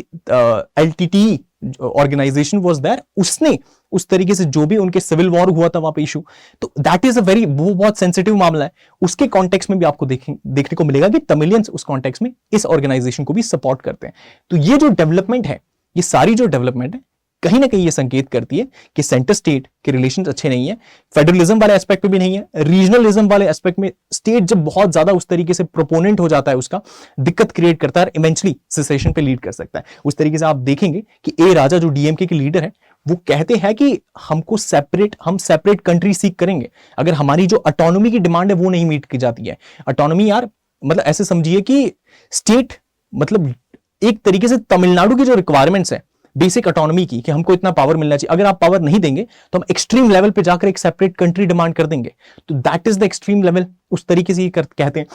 LTTE ऑर्गेनाइजेशन वाज देयर, उसने उस तरीके से जो भी उनके सिविल वॉर हुआ था वहां पे इशू, तो दैट इज वो बहुत सेंसिटिव मामला है। उसके कॉन्टेक्स्ट में भी आपको देखने को मिलेगा कि तमिलियंस उस कॉन्टेक्स्ट में इस ऑर्गेनाइजेशन को भी सपोर्ट करते हैं। तो ये जो डेवलपमेंट है, ये सारी जो डेवलपमेंट है, कहीं ना कहीं ये संकेत करती है कि सेंटर स्टेट के रिलेशंस अच्छे नहीं है, फेडरलिज्म वाले एस्पेक्ट पे भी नहीं है, रीजनलिज्म वाले एस्पेक्ट में स्टेट जब बहुत ज्यादा उस तरीके से प्रोपोनेंट हो जाता है, उसका दिक्कत क्रिएट करता है, इवेंचुअली सेसेशन पे लीड कर सकता है। उस तरीके से आप देखेंगे कि ए राजा जो डीएमके के लीडर है, वो कहते हैं कि हम सेपरेट कंट्री सीख करेंगे अगर हमारी जो ऑटोनॉमी की डिमांड है वो नहीं मीट की जाती है। ऑटोनॉमी यार मतलब ऐसे समझिए कि स्टेट मतलब एक तरीके से तमिलनाडु की जो रिक्वायरमेंट्स है बेसिक ऑटोनॉमी की, कि हमको इतना पावर मिलना चाहिए, अगर आप पावर नहीं देंगे तो हम एक्सट्रीम लेवल पे जाकर एक सेपरेट कंट्री डिमांड कर देंगे। तो that is the extreme level, उस तरीके से कहते हैं।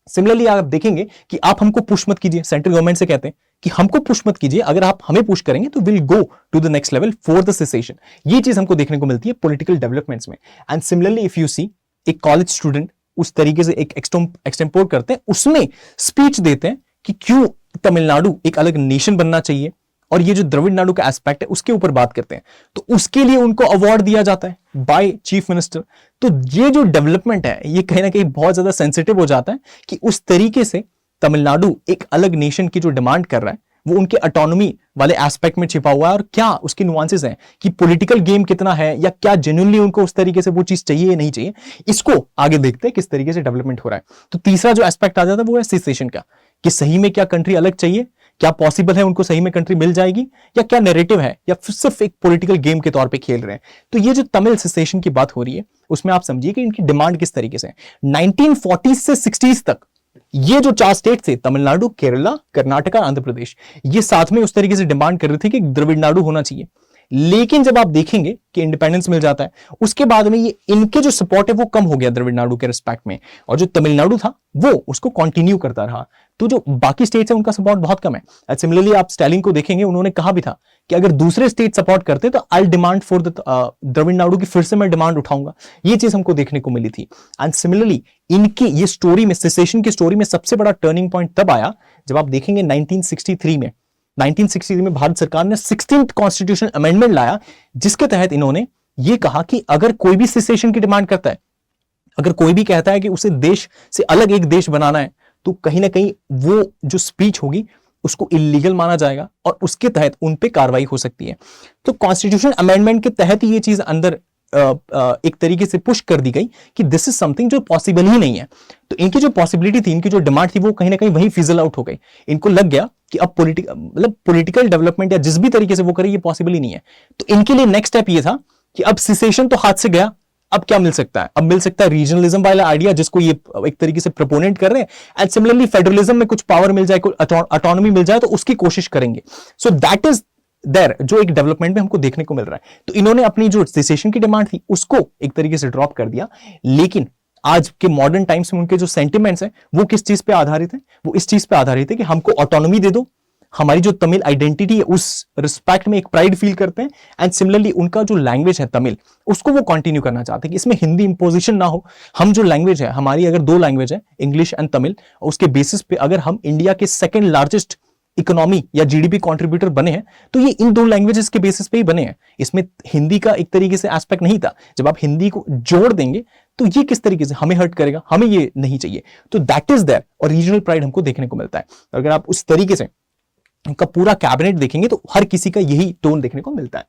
सिमिलरली आप देखेंगे कि आप हमको पुश मत कीजिए, सेंट्रल गवर्नमेंट से कहते हैं कि हमको पुश मत कीजिए, अगर आप हमें पुश करेंगे तो will go to the next level for the secession. ये चीज हमको देखने को मिलती है पॉलिटिकल डेवलपमेंट्स में। And similarly if you see, एक कॉलेज स्टूडेंट उस तरीके से एक एक्सटेम्पोर्ट करते हैं, उसमें स्पीच देते हैं कि क्यों तमिलनाडु एक अलग नेशन बनना चाहिए, और ये जो द्रविड़ नाडु का एस्पेक्ट है उसके ऊपर बात करते हैं, तो उसके लिए उनको अवार्ड दिया जाता है बाय चीफ मिनिस्टर। तो ये जो डेवलपमेंट है ये कहीं ना कहीं बहुत ज्यादा सेंसिटिव हो जाता है कि उस तरीके से तमिलनाडु एक अलग नेशन की जो डिमांड कर रहा है वो उनके ऑटोनॉमी वाले एस्पेक्ट में छिपा हुआ है, और क्या उसके नुआंसेस हैं कि पॉलिटिकल गेम कितना है, या क्या जेन्युइनली उनको उस तरीके से वो चीज चाहिए या नहीं चाहिए। इसको आगे देखते हैं किस तरीके से डेवलपमेंट हो रहा है। तो तीसरा जो एस्पेक्ट आ जाता है वो है सेसेशन का, कि सही में क्या कंट्री अलग चाहिए, क्या पॉसिबल है उनको सही में कंट्री मिल जाएगी, या क्या नैरेटिव है, या सिर्फ एक पॉलिटिकल गेम के तौर पे खेल रहे हैं। तो ये जो तमिल सेसेशन की बात हो रही है उसमें आप समझिए कि इनकी डिमांड किस तरीके से है। 1940 से 60s तक ये जो 4 स्टेट थे, तमिलनाडु, केरला, कर्नाटका, आंध्र प्रदेश, ये साथ में उस तरीके से डिमांड कर रही थी कि द्रविड़ नाडु होना चाहिए। लेकिन जब आप देखेंगे कि इंडिपेंडेंस मिल जाता है, उसके बाद में ये इनके जो सपोर्ट है वो कम हो गया द्रविड़ नाडु के रिस्पेक्ट में, और जो तमिलनाडु था वो उसको कंटिन्यू करता रहा। तो जो बाकी स्टेट्स है उनका सपोर्ट बहुत कम है। सिमिलरली आप स्टालिन को देखेंगे, उन्होंने कहा भी था कि अगर दूसरे स्टेट सपोर्ट करते तो I demand for the Dravida Nadu की फिर से मैं डिमांड उठाऊंगा। ये चीज हमको देखने को मिली थी। एंड सिमिलरली इनकी ये स्टोरी में, सेसेशन की स्टोरी में सबसे बड़ा टर्निंग पॉइंट तब आया जब आप देखेंगे 1963 में। 1963 में भारत सरकार ने 16th कॉन्स्टिट्यूशनल अमेंडमेंट लाया, जिसके तहत इन्होंने ये कहा कि अगर कोई भी सेसेशन की डिमांड करता है, अगर कोई भी कहता है कि उसे देश से अलग एक देश बनाना है, तो कहीं ना कहीं वो जो स्पीच होगी उसको इलीगल माना जाएगा और उसके तहत उन पे कार्रवाई हो सकती है। तो कॉन्स्टिट्यूशन अमेंडमेंट के तहत ये चीज अंदर एक तरीके से पुश कर दी गई कि दिस इज समथिंग जो पॉसिबल ही नहीं है। तो इनकी जो पॉसिबिलिटी थी, इनकी जो डिमांड थी, वो कहीं ना कहीं वहीं फिजल आउट हो गई। इनको लग गया कि अब पॉलिटिकल डेवलपमेंट या जिस भी तरीके से वो करे ये पॉसिबल ही नहीं है। तो इनके लिए नेक्स्ट स्टेप ये था कि अब सेसेशन तो हाथ से गया, अब क्या मिल सकता है? अब मिल सकता है रीजनलिज्म वाला आइडिया, जिसको ये एक तरीके से प्रोपोनेंट कर रहे हैं। एंड सिमिलरली फेडरलिज्म में कुछ पावर मिल जाए, कुछ ऑटोनॉमी मिल जाए, तो उसकी कोशिश करेंगे। सो दैट इज देयर, जो एक डेवलपमेंट में हमको देखने को मिल रहा है। तो इन्होंने अपनी जो सेसेशन की डिमांड थी उसको एक तरीके से ड्रॉप कर दिया। लेकिन आज के मॉडर्न टाइम्स में उनके जो सेंटिमेंट्स हैं वो किस चीज पे आधारित है? वो इस चीज पे आधारित है कि हमको ऑटोनॉमी दे दो, हमारी जो तमिल आइडेंटिटी है उस रिस्पेक्ट में एक प्राइड फील करते हैं। एंड सिमिलरली उनका जो लैंग्वेज है तमिल, उसको वो कंटिन्यू करना चाहते हैं कि इसमें हिंदी इंपोजिशन ना हो। हम जो लैंग्वेज है हमारी, अगर 2 लैंग्वेज है, इंग्लिश एंड तमिल, उसके बेसिस पे अगर हम इंडिया के सेकंड लार्जेस्ट इकोनॉमी या जीडीपी कंट्रीब्यूटर बने हैं, तो ये इन 2 लैंग्वेजेस के बेसिस पे ही बने हैं। इसमें हिंदी का एक तरीके से एस्पेक्ट नहीं था। जब आप हिंदी को जोड़ देंगे तो ये किस तरीके से हमें हर्ट करेगा, हमें ये नहीं चाहिए। तो दैट इज देयर, और रीजनल प्राइड हमको देखने को मिलता है। अगर आप उस तरीके से उनका पूरा कैबिनेट देखेंगे तो हर किसी का यही टोन देखने को मिलता है।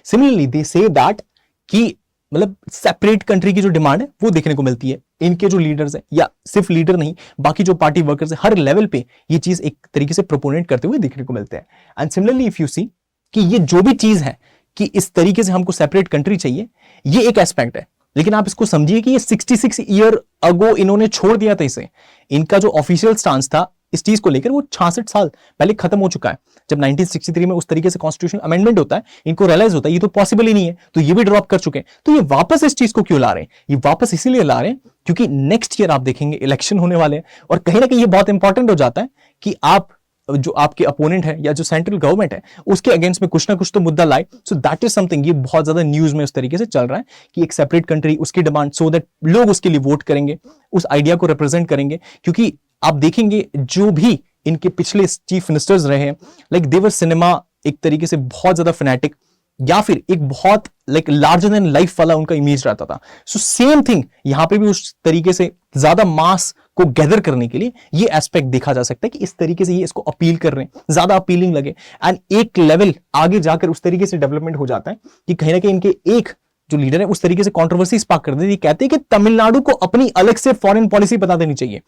सिमिलरली दे से दैट कि मतलब सेपरेट कंट्री की जो डिमांड है वो देखने को मिलती है। इनके जो लीडर्स हैं, या सिर्फ लीडर नहीं, बाकी जो पार्टी वर्कर्स हैं, हर लेवल पे ये चीज एक तरीके से प्रोपोनेट करते हुए देखने को मिलते हैं। एंड सिमिलरली इफ यू सी कि ये जो भी चीज है कि इस तरीके से हमको सेपरेट कंट्री चाहिए, ये एक एस्पेक्ट है। लेकिन आप इसको समझिए कि ये 66 ईयर अगो इन्होंने छोड़ दिया था इसे। इनका जो ऑफिशियल स्टांस था इस चीज को लेकर वो 66 साल पहले खत्म हो चुका है। जब 1963 में उस तरीके से कॉन्स्टिट्यूशन अमेंडमेंट होता है, इनको रियलाइज होता है ये तो पॉसिबल ही नहीं है, तो ये भी ड्रॉप कर चुके हैं। तो ये वापस इस चीज को क्यों ला रहे हैं? ये वापस इसीलिए ला रहे हैं क्योंकि नेक्स्ट ईयर आप देखेंगे इलेक्शन होने वाले हैं, और कहीं ना कहीं ये बहुत इंपॉर्टेंट हो जाता है कि आप जो आपके अपोनेंट है या जो सेंट्रल गवर्नमेंट है उसके अगेंस्ट में कुछ ना कुछ तो मुद्दा लाए। सो दैट इज समथिंग, ये बहुत ज्यादा न्यूज में उस तरीके से चल रहा है कि एक सेपरेट कंट्री, उसकी डिमांड, सो दैट लोग उसके लिए वोट करेंगे, उस आइडिया को रिप्रेजेंट करेंगे। क्योंकि आप देखेंगे जो भी इनके पिछले चीफ मिनिस्टर्स रहे हैं, लाइक देवर सिनेमा एक तरीके से बहुत ज्यादा फैनेटिक, या फिर एक बहुत लाइक लार्जर देन लाइफ वाला उनका इमेज रहता था। सो सेम थिंग यहां पे भी उस तरीके से ज्यादा मास को गैदर करने के लिए ये एस्पेक्ट देखा जा सकता है कि इस तरीके से ये इसको अपील कर रहे हैं, ज्यादा अपीलिंग लगे, एंड एक लेवल आगे जाकर उस तरीके से डेवलपमेंट हो जाता है कि कहीं ना कहीं इनके एक जो लीडर है उस तरीके से कंट्रोवर्सी स्पार्क कर देती है, कहते हैं कि तमिलनाडु को अपनी अलग से फॉरेन पॉलिसी बता देनी चाहिए,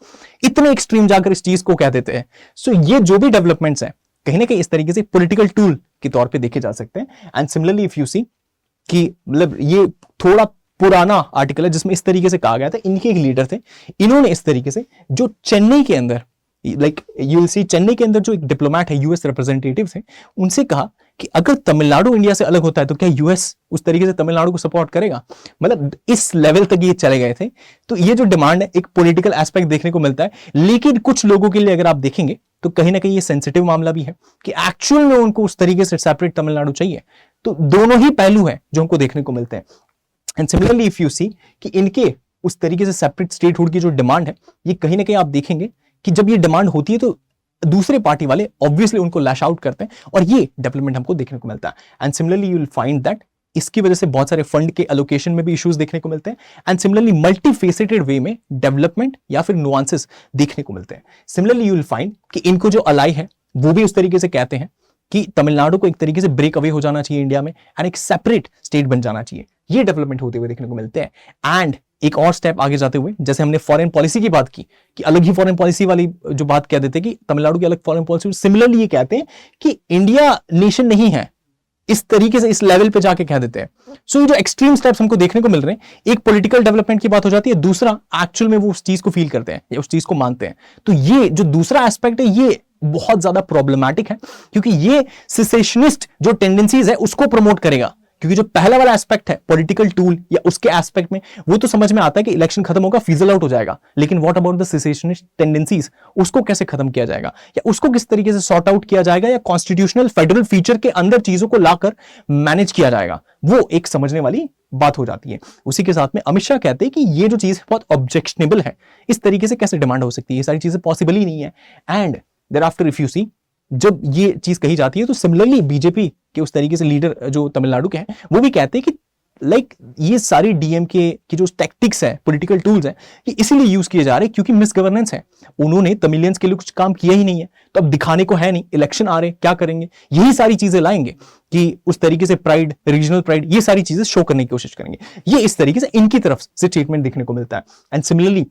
इतने एक्सट्रीम जाकर इस चीज को कह देते हैं। सो ये जो भी डेवलपमेंट्स हैं कहीं ना कहीं इस तरीके से पॉलिटिकल टूल के तौर पे देखे जा सकते हैं। एंड सिमिलरली इफ यू सी कि मतलब ये थोड़ा पुराना आर्टिकल है जिसमें इस तरीके से कहा गया था, इनके एक लीडर थे, इन्होंने इस तरीके से जो चेन्नई के अंदर लाइक यू विल सी चेन्नई के अंदर जो एक डिप्लोमेट है, यूएस रिप्रेजेंटेटिव थे, उनसे कहा कि अगर तमिलनाडु इंडिया से अलग होता है तो क्या यूएस उस तरीके से तमिलनाडु को सपोर्ट करेगा। मतलब इस लेवल तक ये चले गए थे। तो ये जो डिमांड है एक पॉलिटिकल एस्पेक्ट देखने को मिलता है, लेकिन कुछ लोगों के लिए अगर आप देखेंगे तो कहीं ना कहीं ये सेंसिटिव मामला भी है कि एक्चुअल में उनको उस तरीके से सेपरेट तमिलनाडु चाहिए। तो दोनों ही पहलू हैं जो हमको देखने को मिलते हैं। एंड सिमिलरली इफ यू सी कि इनके उस तरीके से सेपरेट स्टेटहुड की जो डिमांड है, ये कहीं ना कहीं आप देखेंगे कि जब ये डिमांड होती है तो दूसरे पार्टी वाले ऑब्वियसली उनको लैश आउट करते हैं और ये डेवलपमेंट हमको देखने को मिलता है। And similarly you will find that इसकी वजह से बहुत सारे फंड के एलोकेशन में भी इश्यूज देखने को मिलते हैं। एंड सिमिलरली मल्टी फेसेटेड वे में डेवलपमेंट या फिर नुआंसेस देखने को मिलते हैं। सिमिलरली यू विल फाइंड कि इनको जो अलाई है वो भी उस तरीके से कहते हैं कि तमिलनाडु को एक तरीके से ब्रेक अवे हो जाना चाहिए इंडिया में एंड एक सेपरेट स्टेट बन जाना चाहिए। ये डेवलपमेंट होते हुए देखने को मिलते हैं। एंड एक और स्टेप आगे जाते हुए, जैसे हमने फॉरेन पॉलिसी की बात की कि अलग ही फॉरेन पॉलिसी वाली जो बात कह देते कि तमिलनाडु की अलग फॉरेन पॉलिसी, सिमिलरली ये कहते हैं कि इंडिया नेशन नहीं है, इस तरीके से इस लेवल पे जाके कह देते हैं। सो ये जो एक्सट्रीम स्टेप्स हमको देखने को मिल रहे हैं, एक पॉलिटिकल डेवलपमेंट की बात हो जाती है, दूसरा एक्चुअल में वो उस चीज को फील करते हैं या उस चीज को मानते हैं। तो ये जो दूसरा एस्पेक्ट है ये बहुत ज्यादा प्रॉब्लमैटिक है, क्योंकि ये सिसेशनिस्ट जो टेंडेंसीज है उसको प्रमोट करेगा। क्योंकि जो पहला वाला एस्पेक्ट है पॉलिटिकल टूल या उसके एस्पेक्ट में वो तो समझ में आता है कि इलेक्शन खत्म होगा, फिजल आउट हो जाएगा, लेकिन व्हाट अबाउट द सिसेशनिस्ट टेंडेंसीज, उसको कैसे खत्म किया जाएगा या उसको किस तरीके से सॉर्ट आउट किया जाएगा या कॉन्स्टिट्यूशनल फेडरल फीचर के अंदर चीजों को लाकर मैनेज किया जाएगा, वो एक समझने वाली बात हो जाती है। उसी के साथ में अमित शाह कहते हैं कि ये जो चीज बहुत ऑब्जेक्शनेबल है, इस तरीके से कैसे डिमांड हो सकती है, ये सारी चीजें पॉसिबल ही नहीं है। And thereafter if you see जब ये चीज कही जाती है तो सिमिलरली बीजेपी के उस तरीके से लीडर जो तमिलनाडु के हैं वो भी कहते हैं कि लाइक ये सारी डीएमके की जो टैक्टिक्स है, पॉलिटिकल टूल्स हैं, ये इसीलिए यूज किए जा रहे हैं क्योंकि मिस गवर्नेंस है, उन्होंने तमिलियंस के लिए कुछ काम किया ही नहीं है, तो अब दिखाने को है नहीं, इलेक्शन आ रहे क्या करेंगे, यही सारी चीजें लाएंगे कि उस तरीके से प्राइड, रीजनल प्राइड, ये सारी चीजें शो करने की कोशिश करेंगे। ये इस तरीके से इनकी तरफ से स्टेटमेंट देखने को मिलता है। एंड सिमिलरली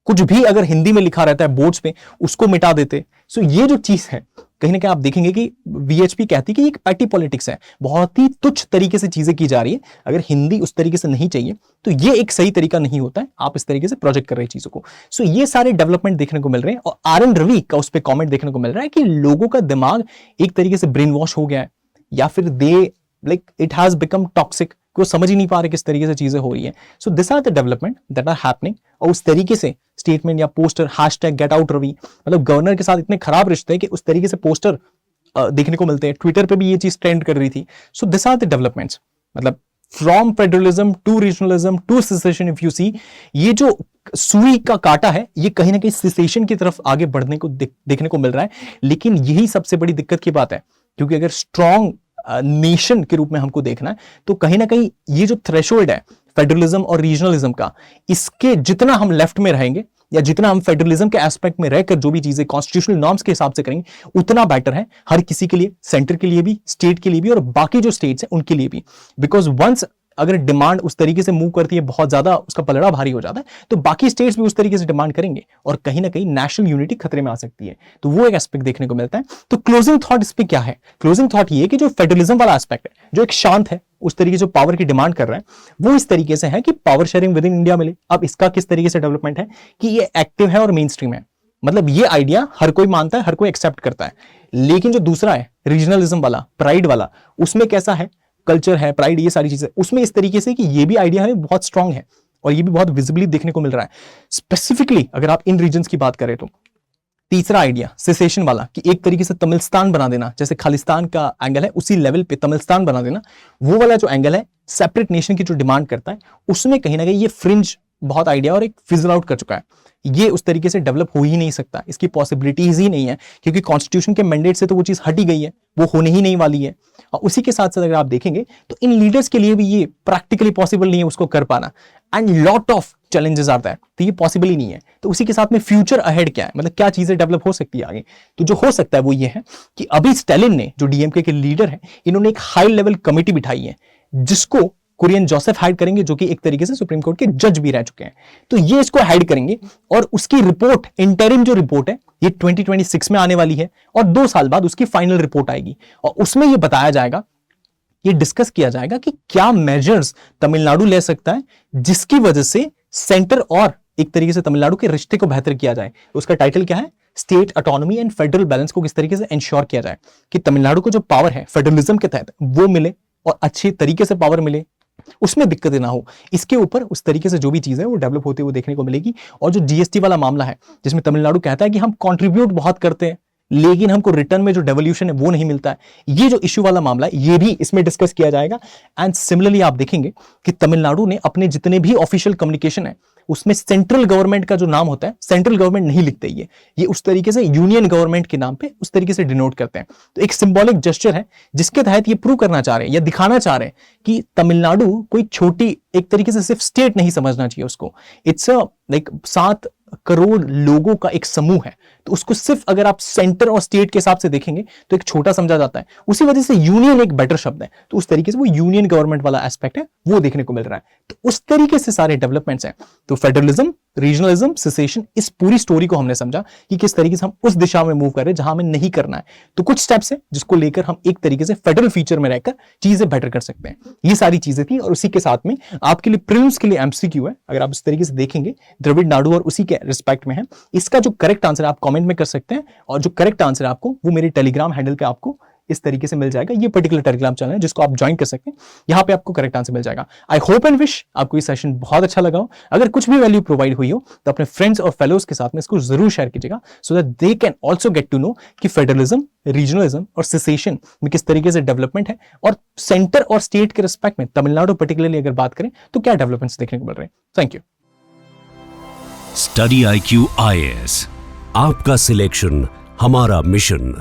कुछ भी अगर हिंदी में लिखा रहता है बोर्ड्स पे उसको मिटा देते। सो ये जो चीज है कहीं ना कहीं आप देखेंगे कि वीएचपी कहती है कि एक पैटी पॉलिटिक्स है, बहुत ही तुच्छ तरीके से चीजें की जा रही है, अगर हिंदी उस तरीके से नहीं चाहिए तो ये एक सही तरीका नहीं होता है, आप इस तरीके से प्रोजेक्ट कर रहे हैं चीजों को। सो ये सारे डेवलपमेंट देखने को मिल रहे हैं और आर.एन. रवि का उस पर कॉमेंट देखने को मिल रहा है कि लोगों का दिमाग एक तरीके से ब्रेन वॉश हो गया है या फिर they like it has become toxic, वो समझ ही नहीं पा रहे किस तरीके से चीजें हो रही है। So this are the development that are happening. और उस तरीके से स्टेटमेंट या पोस्टर #GetOutRavi, मतलब गवर्नर के साथ इतने खराब रिश्ते हैं कि उस तरीके से पोस्टर देखने को मिलते हैं। ट्विटर पे भी ये चीज ट्रेंड कर रही थी। So this are the developments, मतलब from federalism to regionalism to secession, if you see ये जो सुई का कांटा है ये कहीं ना कहीं सिसेशन की तरफ आगे बढ़ने को देखने को मिल रहा है। लेकिन यही सबसे बड़ी दिक्कत की बात है, क्योंकि अगर स्ट्रॉन्ग नेशन के रूप में हमको देखना है तो कहीं ना कहीं ये जो थ्रेशोल्ड है फेडरलिज्म और रीजनलिज्म का, इसके जितना हम लेफ्ट में रहेंगे या जितना हम फेडरलिज्म के एस्पेक्ट में रहकर जो भी चीजें कॉन्स्टिट्यूशनल नॉर्म्स के हिसाब से करेंगे उतना बेटर है हर किसी के लिए, सेंटर के लिए भी, स्टेट के लिए भी और बाकी जो स्टेट्स हैं उनके लिए भी। बिकॉज वंस अगर डिमांड उस तरीके से मूव करती है, बहुत ज्यादा उसका पलड़ा भारी हो जाता है, तो बाकी स्टेट्स भी उस तरीके से डिमांड करेंगे और कहीं ना कहीं नेशनल यूनिटी खतरे में आ सकती है। तो वो एक एस्पेक्ट देखने को मिलता है। तो क्लोजिंग थॉट इस पे क्या है? क्लोजिंग थॉट ये कि जो फेडरलिज्म वाला एस्पेक्ट है, जो एक शांत है, उस तरीके से पावर की डिमांड कर रहा है, वो इस तरीके से है कि power sharing with in India मिले। अब इसका किस तरीके से डेवलपमेंट है कि ये एक्टिव है और मेन स्ट्रीम है, मतलब ये आइडिया हर कोई मानता है, हर कोई एक्सेप्ट करता है। लेकिन जो दूसरा है रीजनलिज्म वाला, प्राइड वाला, उसमें कैसा है, कल्चर है, प्राइड, ये सारी चीजें उसमें इस तरीके से कि ये भी आइडिया है बहुत स्ट्रांग है और ये भी बहुत विजिबली देखने को मिल रहा है। स्पेसिफिकली अगर आप इन रीजन्स की बात करें तो तीसरा आइडिया सेसेशन वाला कि एक तरीके से तमिलस्तान बना देना, जैसे खालिस्तान का एंगल है उसी लेवल पे तमिलस्तान बना देना, वो वाला जो एंगल है सेपरेट नेशन की जो डिमांड करता है, उसमें कहीं ना कहीं ये फ्रिंज बहुत आइडिया और एक फिजल आउट कर चुका है। ये उस तरीके से डेवलप हो ही नहीं सकता, इसकी पॉसिबिलिटीज ही नहीं है, क्योंकि कॉन्स्टिट्यूशन के मैंडेट से तो वो चीज हट ही गई है, वो होने ही नहीं वाली है। और उसी के साथ साथ अगर आप देखेंगे तो इन लीडर्स के लिए भी ये प्रैक्टिकली पॉसिबल नहीं है उसको कर पाना, and lot of challenges are that, तो ये पॉसिबल ही नहीं है। तो उसी के साथ में फ्यूचर अहेड क्या है, मतलब क्या चीजें डेवलप हो सकती है आगे, तो जो हो सकता है वो ये है कि अभी स्टालिन ने, जो डीएमके के लीडर हैं, इन्होंने एक हाई लेवल कमिटी बिठाई है जिसको कुरियन जोसेफ हाइड करेंगे, जो कि एक तरीके से सुप्रीम कोर्ट के जज भी रह चुके हैं। तो ये इसको हाइड करेंगे और उसकी रिपोर्ट, इंटरिम जो रिपोर्ट है, ये 2026 में आने वाली है और 2 साल बाद उसकी फाइनल रिपोर्ट आएगी और उसमें ये बताया जाएगा, ये डिस्कस किया जाएगा कि क्या मेजर्स तमिलनाडु ले सकता है जिसकी वजह से सेंटर और एक तरीके से तमिलनाडु के रिश्ते को बेहतर किया जाए। उसका टाइटल क्या है, state autonomy and federal balance को किस तरीके से इंश्योर किया जाए कि तमिलनाडु को जो पावर है फेडरलिज्म के तहत वो मिले और अच्छी तरीके से पावर मिले, उसमें दिक्कतें ना हो। इसके ऊपर उस तरीके से जो भी चीज है वो डेवलप होते हुए देखने को मिलेगी। और जो जीएसटी वाला मामला है जिसमें तमिलनाडु कहता है कि हम कंट्रीब्यूट बहुत करते हैं लेकिन हमको रिटर्न में जो डेवोल्यूशन है वो नहीं मिलता है, ये जो इश्यू वाला मामला है ये भी इसमें डिस्कस किया जाएगा। एंड सिमिलरली आप देखेंगे कि तमिलनाडु ने अपने जितने भी ऑफिशियल कम्युनिकेशन है उसमें सेंट्रल गवर्नमेंट का जो नाम होता है, सेंट्रल गवर्नमेंट नहीं लिखते, ये उस तरीके से यूनियन गवर्नमेंट के नाम पे उस तरीके से डिनोट करते हैं। तो एक सिंबॉलिक जेस्चर है जिसके तहत ये प्रूव करना चाह रहे हैं या दिखाना चाह रहे हैं कि तमिलनाडु कोई छोटी एक तरीके से सिर्फ स्टेट नहीं समझना चाहिए उसको, इट्स लाइक 7 करोड़ लोगों का एक समूह है। तो उसको सिर्फ अगर आप सेंटर और स्टेट के हिसाब से देखेंगे तो एक छोटा समझा जाता है, उसी वजह से यूनियन एक बेटर शब्द है। तो उस तरीके से वो यूनियन गवर्नमेंट वाला एस्पेक्ट है वो देखने को मिल रहा है। तो उस तरीके से सारे डेवलपमेंट्स हैं। तो फेडरलिज्म, रीजनलिज्म, सेसेशन, इस पूरी स्टोरी को हमने समझा कि किस तरीके से हम उस दिशा में मूव कर रहे हैं जहां हमें नहीं करना है। तो कुछ स्टेप्स हैं जिसको लेकर हम एक तरीके से फेडरल फीचर में रहकर चीजें बेटर कर सकते हैं। ये सारी चीजें थी और उसी के साथ में आपके लिए प्रीलिम्स के लिए एमसीक्यू है, अगर आप इस तरीके से देखेंगे द्रविड़ नाडु और उसी के रिस्पेक्ट में है। इसका जो करेक्ट आंसर आप कमेंट में कर सकते हैं और जो करेक्ट आंसर आपको वो मेरे टेलीग्राम हैंडल पे आपको इस तरीके से मिल जाएगा। ये पर्टिकुलर टेलीग्राम चैनल है जिसको आप ज्वाइन कर सकते हैं, यहां पे आपको करेक्ट आंसर मिल जाएगा। आई होप एंड विश आपको ये सेशन बहुत अच्छा लगा हो। अगर कुछ भी वैल्यू प्रोवाइड हुई हो तो अपने फ्रेंड्स और फेलोज के साथ में इसको जरूर शेयर कीजिएगा so that they can also get to know कि फेडरलिज्म, रीजनलिज्म और सेसेशन में किस तरीके से डेवलपमेंट है और सेंटर और स्टेट के रिस्पेक्ट में तमिलनाडु पर्टिकुलरली अगर बात करें तो क्या डेवलपमेंट्स देखने को मिल रहे हैं। Thank you. Study IQ IAS, आपका सिलेक्शन हमारा मिशन।